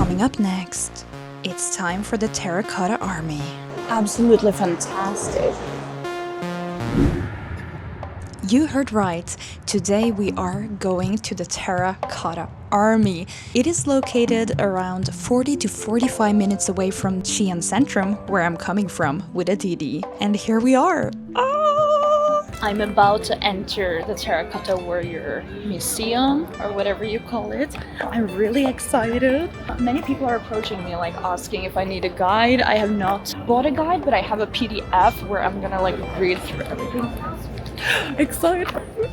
Coming up next, it's time for the Terracotta Army. Absolutely fantastic. You heard right. Today we are going to the Terracotta Army. It is located around 40 to 45 minutes away from Xi'an Centrum, where I'm coming from with a DD. And here we are. I'm about to enter the Terracotta Warrior Museum, or whatever you call it. I'm really excited. Many people are approaching me, like asking if I need a guide. I have not bought a guide, but I have a PDF where I'm gonna like read through everything. Excited.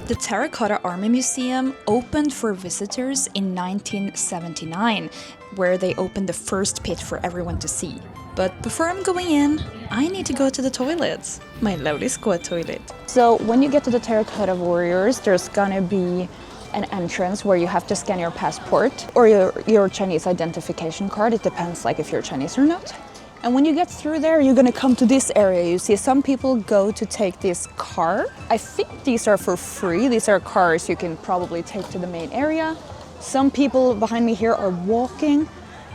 The Terracotta Army Museum opened for visitors in 1979, where they opened the first pit for everyone to see. But before I'm going in, I need to go to the toilet. My lovely squad toilet. So when you get to the Terracotta Warriors, there's gonna be an entrance where you have to scan your passport or your Chinese identification card. It depends like if you're Chinese or not. And when you get through there, you're gonna come to this area. You see some people go to take this car. I think these are for free. These are cars you can probably take to the main area. Some people behind me here are walking.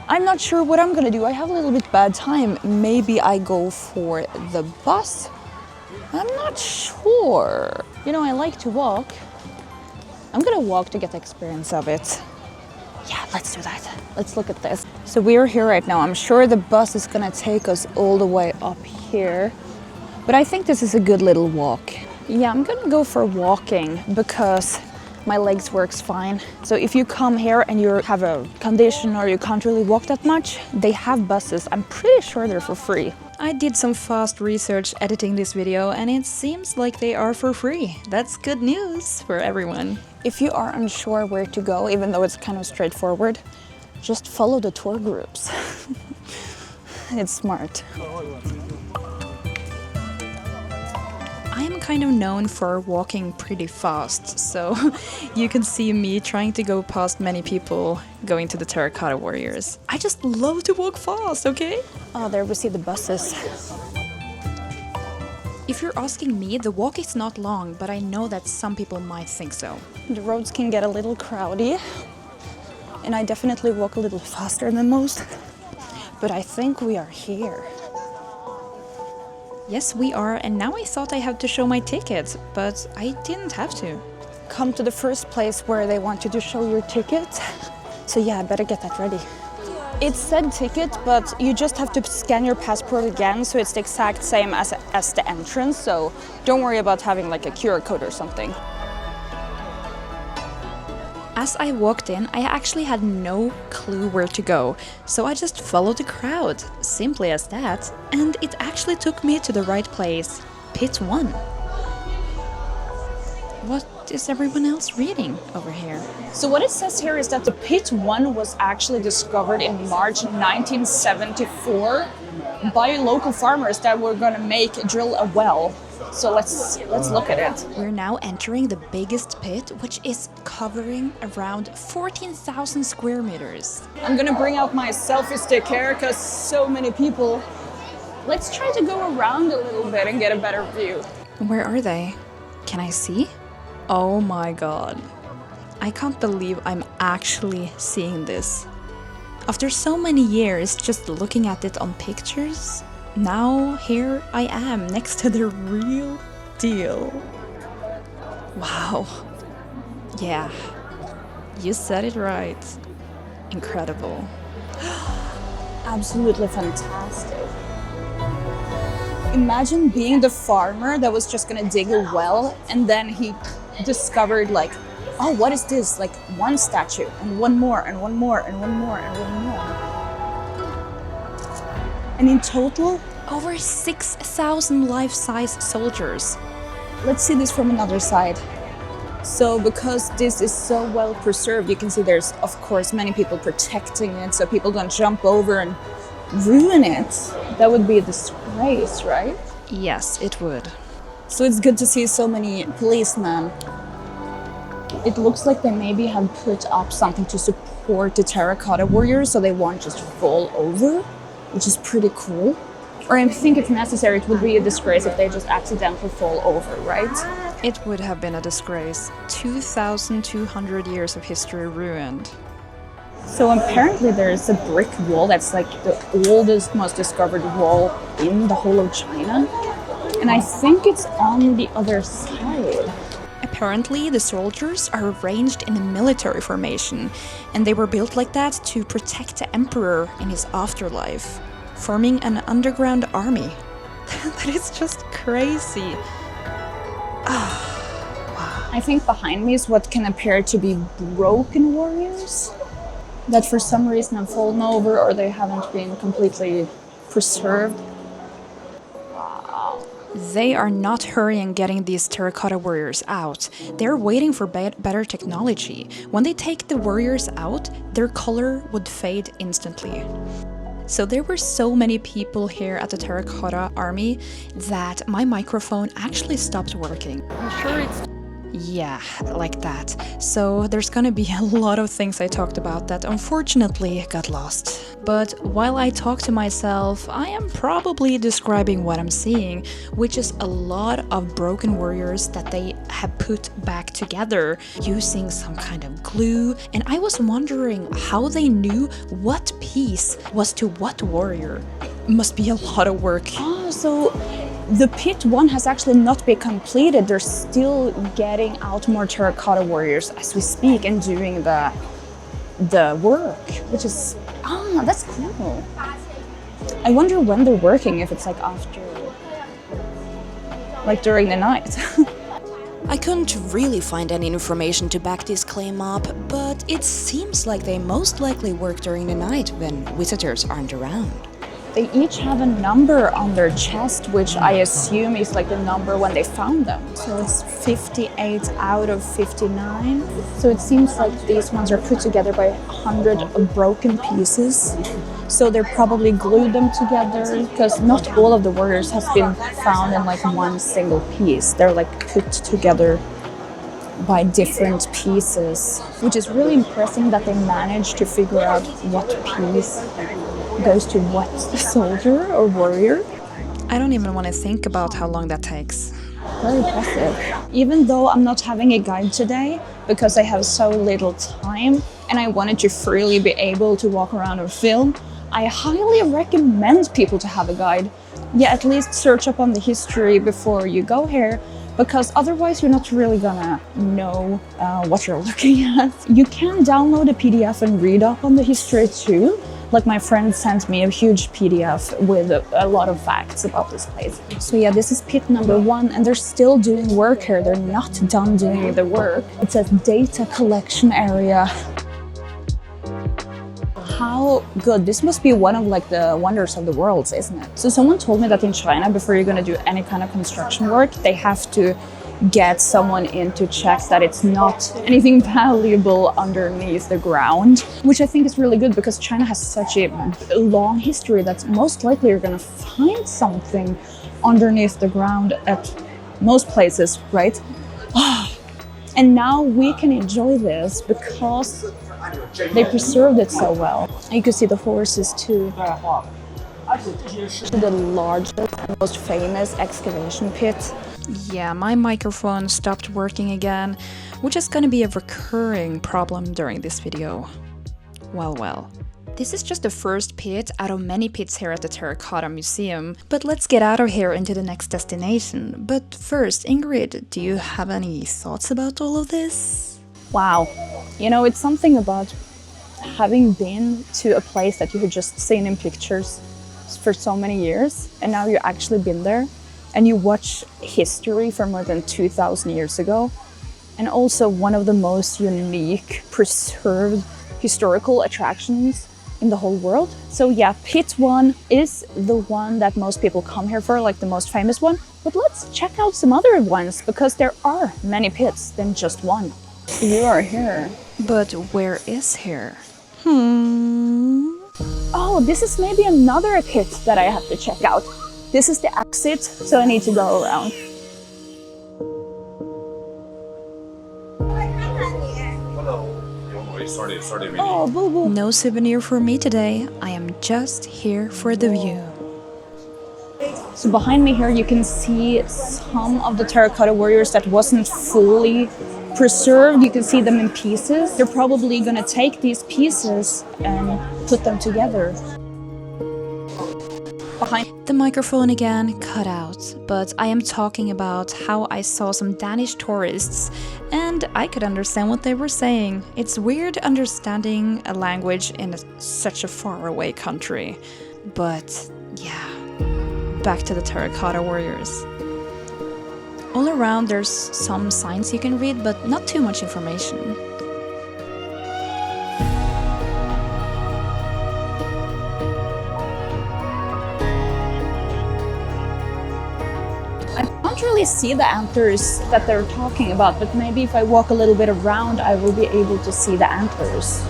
I'm not sure what I'm gonna do. I have a little bit bad time. Maybe I go for the bus. I'm not sure. You know, I like to walk. I'm gonna walk to get the experience of it. Yeah, let's do that. Let's look at this. So we're here right now. I'm sure the bus is gonna take us all the way up here. But I think this is a good little walk. Yeah, I'm gonna go for walking because my legs works fine. So if you come here and you have a condition or you can't really walk that much, they have buses. I'm pretty sure they're for free. I did some fast research editing this video and it seems like they are for free. That's good news for everyone. If you are unsure where to go, even though it's kind of straightforward, just follow the tour groups. It's smart. I'm kind of known for walking pretty fast, so you can see me trying to go past many people going to the Terracotta Warriors. I just love to walk fast, okay? Oh, there we see the buses. If you're asking me, the walk is not long, but I know that some people might think so. The roads can get a little crowdy, and I definitely walk a little faster than most, but I think we are here. Yes, we are, and now I thought I had to show my ticket, but I didn't have to. Come to the first place where they want you to show your ticket. So yeah, I better get that ready. It said ticket, but you just have to scan your passport again, so it's the exact same as the entrance, so don't worry about having like a QR code or something. As I walked in, I actually had no clue where to go, so I just followed the crowd, simply as that, and it actually took me to the right place, Pit 1. What is everyone else reading over here? So what it says here is that the Pit 1 was actually discovered in March 1974 by local farmers that were gonna drill a well. So let's look at it. We're now entering the biggest pit, which is covering around 14,000 square meters. I'm gonna bring out my selfie stick here because so many people. Let's try to go around a little bit and get a better view. Where are they? Can I see? Oh my god. I can't believe I'm actually seeing this. After so many years just looking at it on pictures, now here I am next to the real deal. Wow. Yeah, you said it right. Incredible. Absolutely fantastic. Imagine being the farmer that was just gonna dig a well and then he discovered like, oh, what is this? Like one statue and one more and one more and one more and one more. And in total, over 6,000 life-size soldiers. Let's see this from another side. So because this is so well preserved, you can see there's, of course, many people protecting it so people don't jump over and ruin it. That would be a disgrace, right? Yes, it would. So it's good to see so many policemen. It looks like they maybe have put up something to support the Terracotta Warriors so they won't just fall over, which is pretty cool. Or I think it's necessary. It would be a disgrace if they just accidentally fall over, right? It would have been a disgrace. 2,200 years of history ruined. So apparently there's a brick wall that's like the oldest, most discovered wall in the whole of China. And I think it's on the other side. Apparently, the soldiers are arranged in a military formation, and they were built like that to protect the emperor in his afterlife, forming an underground army. That is just crazy. I think behind me is what can appear to be broken warriors that for some reason have fallen over or they haven't been completely preserved. They are not hurrying getting these terracotta warriors out. They're waiting for better technology. When they take the warriors out, their color would fade instantly. So there were so many people here at the Terracotta Army that my microphone actually stopped working. I'm sure it's Yeah, like that. So there's gonna be a lot of things I talked about that unfortunately got lost. But while I talk to myself, I am probably describing what I'm seeing, which is a lot of broken warriors that they have put back together using some kind of glue. And I was wondering how they knew what piece was to what warrior. Must be a lot of work. Oh, so the pit one has actually not been completed. They're still getting out more terracotta warriors as we speak and doing the work, which is that's cool. I wonder when they're working, if it's like after, like during the night. I couldn't really find any information to back this claim up, but it seems like they most likely work during the night when visitors aren't around. They each have a number on their chest, which I assume is like the number when they found them. So it's 58 out of 59. So it seems like these ones are put together by 100 of broken pieces. So they're probably glued them together because not all of the warriors has been found in like one single piece. They're like put together by different pieces, which is really impressive that they managed to figure out what piece goes to what soldier or warrior. I don't even want to think about how long that takes. Very impressive. Even though I'm not having a guide today because I have so little time and I wanted to freely be able to walk around and film, I highly recommend people to have a guide. Yeah, at least search up on the history before you go here, because otherwise you're not really gonna know what you're looking at. You can download a PDF and read up on the history too. Like my friend sent me a huge PDF with a lot of facts about this place. So yeah, this is pit number 1 and they're still doing work here. They're not done doing the work. It says data collection area. How good. This must be one of like the wonders of the world, isn't it? So someone told me that in China, before you're gonna do any kind of construction work, they have to get someone in to check that it's not anything valuable underneath the ground, which I think is really good because China has such a long history that most likely you're gonna find something underneath the ground at most places, right? And now we can enjoy this because they preserved it so well. You can see the horses too. The largest and most famous excavation pit. Yeah, my microphone stopped working again, which is gonna be a recurring problem during this video. Well. This is just the first pit out of many pits here at the Terracotta Museum, but let's get out of here into the next destination. But first, Ingrid, do you have any thoughts about all of this? Wow. You know, it's something about having been to a place that you had just seen in pictures for so many years, and now you've actually been there, and you watch history from more than 2,000 years ago, and also one of the most unique, preserved historical attractions in the whole world. So yeah, pit 1 is the one that most people come here for, like the most famous one. But let's check out some other ones, because there are many pits than just one. You are here. But where is here? Oh, this is maybe another pit that I have to check out. This is the exit, so I need to go around. Oh, boo boo. No souvenir for me today. I am just here for the view. So behind me here you can see some of the terracotta warriors that wasn't fully preserved. You can see them in pieces. They're probably gonna take these pieces and put them together. Behind The microphone again cut out, but I am talking about how I saw some Danish tourists and I could understand what they were saying. It's weird understanding a language in such a faraway country. But yeah, back to the Terracotta Warriors. All around there's some signs you can read, but not too much information. I can't really see the antlers that they're talking about, but maybe if I walk a little bit around, I will be able to see the antlers.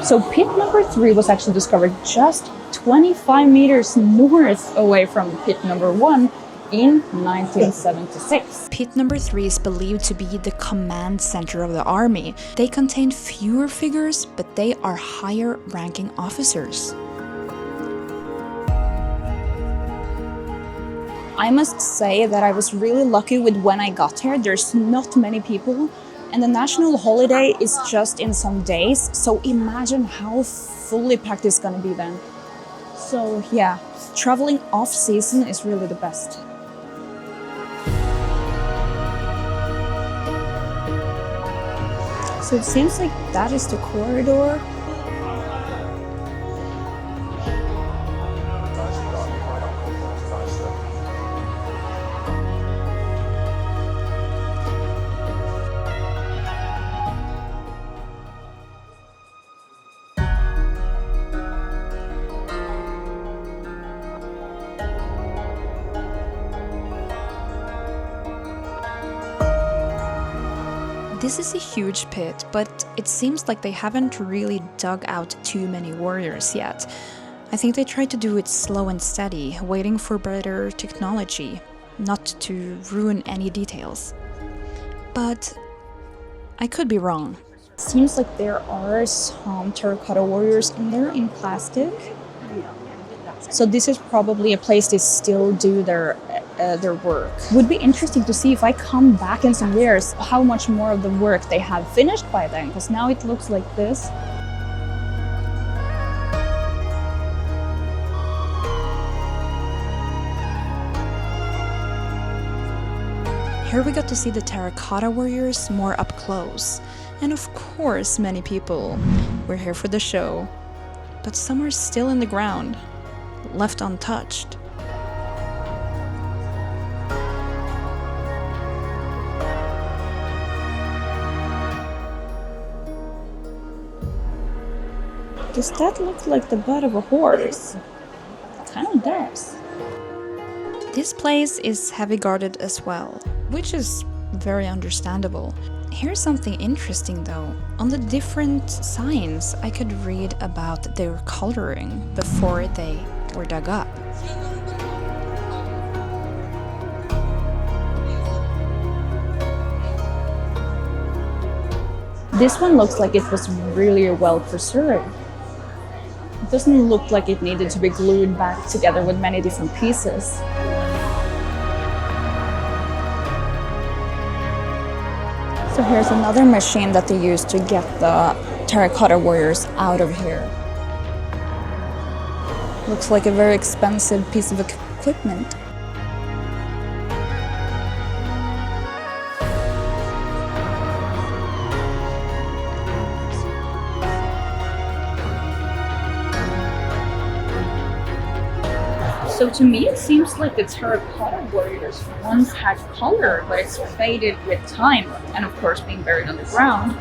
So pit number 3 was actually discovered just 25 meters north away from pit number 1 in 1976. Pit number 3 is believed to be the command center of the army. They contain fewer figures, but they are higher ranking officers. I must say that I was really lucky with when I got here. There's not many people, and the national holiday is just in some days, so imagine how fully packed it's gonna be then. So yeah, traveling off season is really the best. So it seems like that is the corridor. This is a huge pit, but it seems like they haven't really dug out too many warriors yet. I think they tried to do it slow and steady, waiting for better technology, not to ruin any details. But I could be wrong. Seems like there are some terracotta warriors in there in plastic. So this is probably a place they still do their work. Would be interesting to see if I come back in some years how much more of the work they have finished by then, because now it looks like this. Here we got to see the Terracotta Warriors more up close. And of course, many people were here for the show. But some are still in the ground, left untouched. Does that look like the butt of a horse? It kind of does. This place is heavy guarded as well, which is very understandable. Here's something interesting though. On the different signs, I could read about their coloring before they were dug up. This one looks like it was really well preserved. It doesn't look like it needed to be glued back together with many different pieces. So here's another machine that they use to get the terracotta warriors out of here. Looks like a very expensive piece of equipment. So to me, it seems like the terracotta warriors once had color, but it's faded with time, and of course being buried on the ground.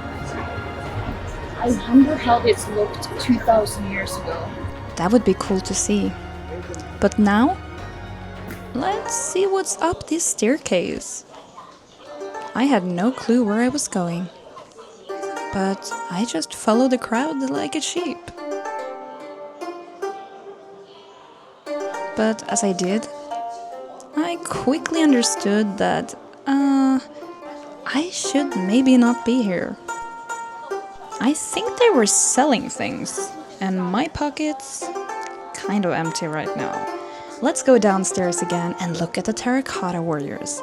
I wonder how this looked 2,000 years ago. That would be cool to see. But now, let's see what's up this staircase. I had no clue where I was going, but I just followed the crowd like a sheep. But as I did, I quickly understood that I should maybe not be here. I think they were selling things, and my pocket's kind of empty right now. Let's go downstairs again and look at the terracotta warriors.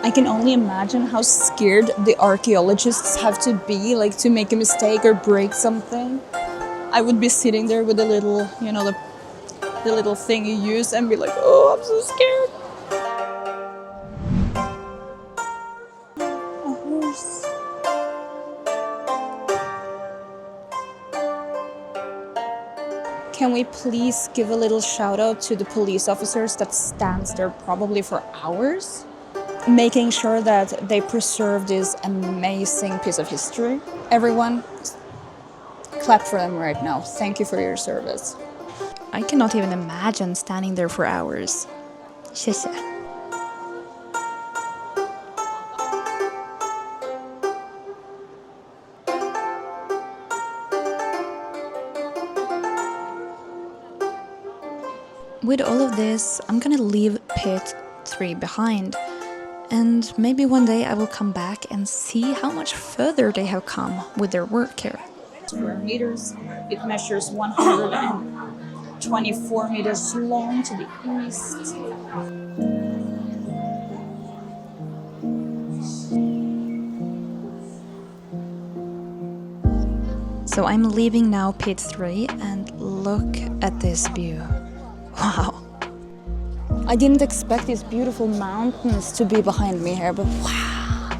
I can only imagine how scared the archaeologists have to be, like to make a mistake or break something. I would be sitting there with the little, the little thing you use and be like, oh, I'm so scared. A horse. Can we please give a little shout out to the police officers that stands there probably for hours, making sure that they preserve this amazing piece of history? Everyone, clap for them right now. Thank you for your service. I cannot even imagine standing there for hours. 谢谢. With all of this, I'm gonna leave pit 3 behind. And maybe one day I will come back and see how much further they have come with their work here. Square meters. It measures 124 meters long to the east. So I'm leaving now pit 3 and look at this view. Wow. I didn't expect these beautiful mountains to be behind me here, but wow.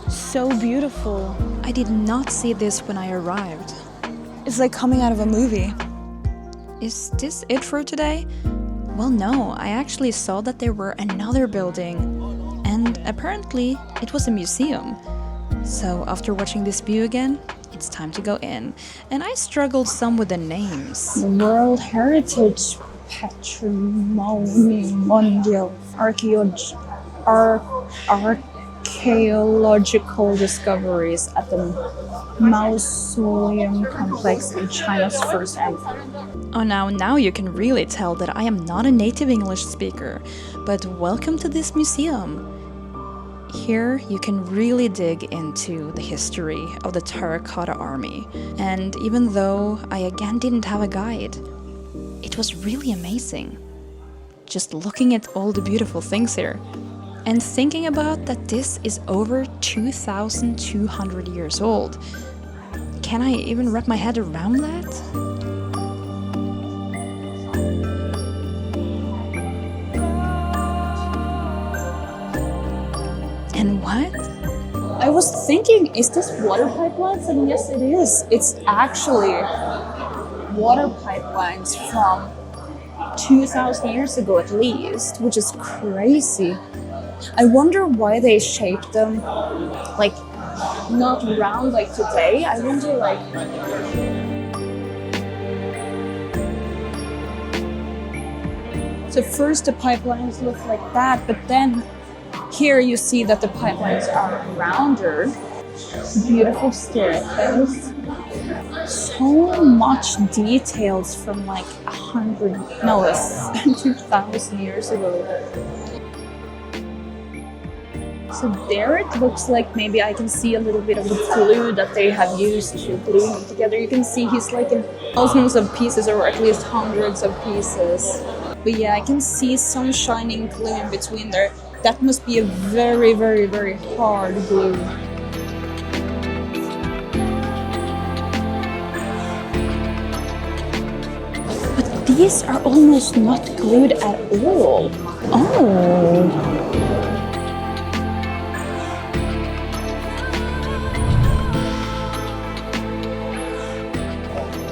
So beautiful. I did not see this when I arrived. It's like coming out of a movie. Is this it for today? Well, no, I actually saw that there were another building, and apparently it was a museum. So after watching this view again, it's time to go in. And I struggled some with the names. The World Heritage Patrimony Mondial Archaeological discoveries at the Mausoleum complex in China's first empire. Oh, now you can really tell that I am not a native English speaker, but welcome to this museum. Here you can really dig into the history of the Terracotta Army, and even though I again didn't have a guide, it was really amazing. Just looking at all the beautiful things here, and thinking about that this is over 2,200 years old. Can I even wrap my head around that? And what? I was thinking, is this water pipelines? And yes, it is. It's actually water pipelines from 2,000 years ago at least, which is crazy. I wonder why they shaped them like not round like today. I wonder like so first the pipelines look like that, but then here you see that the pipelines are rounder. Beautiful staircase. So much details from like 2,000 years ago. So there it looks like maybe I can see a little bit of the glue that they have used to glue them together. You can see he's like in thousands of pieces or at least hundreds of pieces. But yeah, I can see some shining glue in between there. That must be a very, very, very hard glue. But these are almost not glued at all. Oh.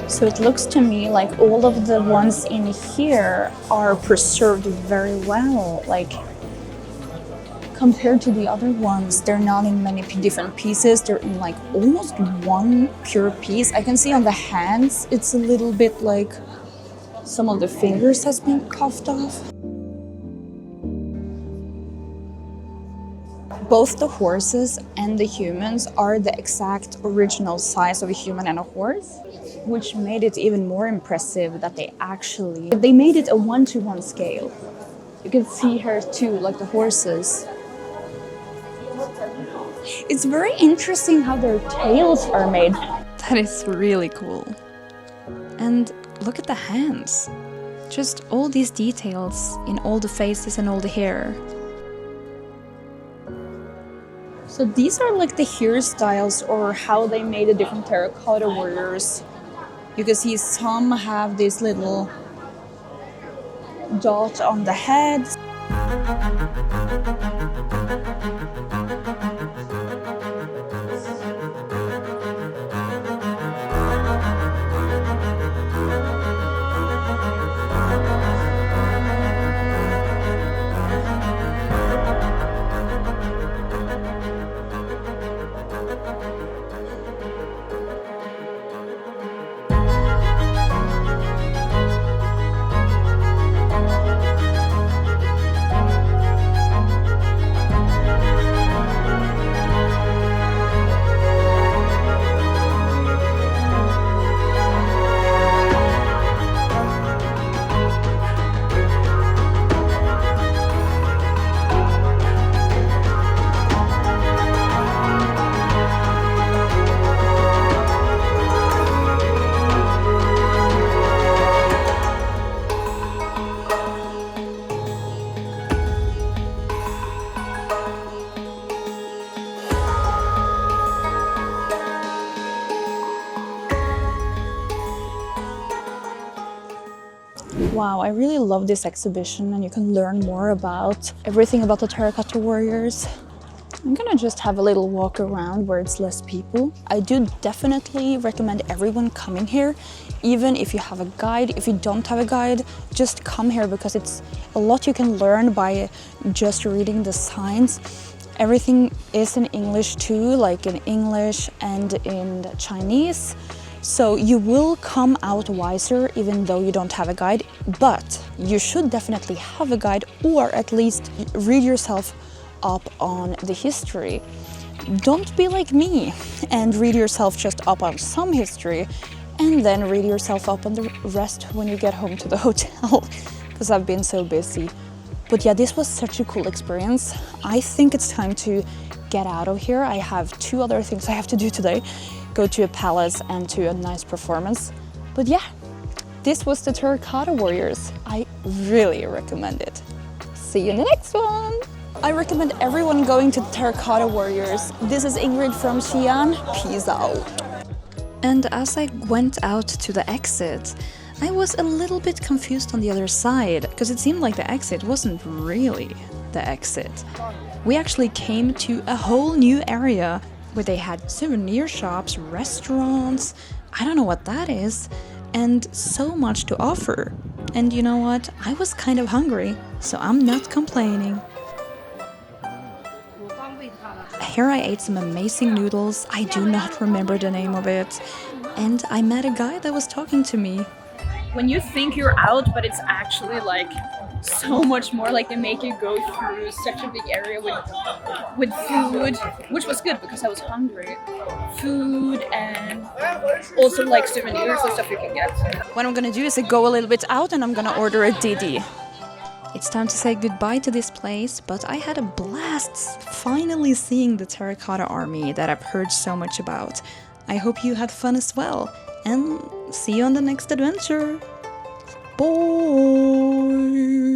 So it looks to me like all of the ones in here are preserved very well. Like compared to the other ones, they're not in many different pieces. They're in like almost one pure piece. I can see on the hands, it's a little bit like some of the fingers has been coughed off. Both the horses and the humans are the exact original size of a human and a horse, which made it even more impressive that they made it a 1-to-1 scale. You can see here too, like the horses. It's very interesting how their tails are made. That is really cool. And look at the hands. Just all these details in all the faces and all the hair. So these are like the hairstyles or how they made the different terracotta warriors. You can see some have this little dot on the head. Wow, I really love this exhibition and you can learn more about everything about the terracotta warriors. I'm gonna just have a little walk around where it's less people. I do definitely recommend everyone coming here, even if you have a guide. If you don't have a guide, just come here because it's a lot you can learn by just reading the signs. Everything is in English too, like in English and in Chinese. So you will come out wiser even though you don't have a guide, but you should definitely have a guide or at least read yourself up on the history. Don't be like me and read yourself just up on some history and then read yourself up on the rest when you get home to the hotel, because I've been so busy. But yeah, this was such a cool experience. I think it's time to get out of here. I have 2 other things I have to do today. Go to a palace and to a nice performance. But yeah, this was the Terracotta Warriors. I really recommend it. See you in the next one. I recommend everyone going to the Terracotta Warriors. This is Ingrid from Xi'an. Peace out. And as I went out to the exit, I was a little bit confused on the other side, because it seemed like the exit wasn't really the exit. We actually came to a whole new area where they had souvenir shops, restaurants, I don't know what that is, and so much to offer. And you know what? I was kind of hungry, so I'm not complaining. Here I ate some amazing noodles, I do not remember the name of it, and I met a guy that was talking to me. When you think you're out, but it's actually like so much more, like they make you go through such a big area with food, which was good because I was hungry. Food and also like souvenirs and stuff you can get. What I'm gonna do is go a little bit out and I'm gonna order a Didi. It's time to say goodbye to this place, but I had a blast finally seeing the Terracotta Army that I've heard so much about. I hope you had fun as well, and see you on the next adventure. Bye!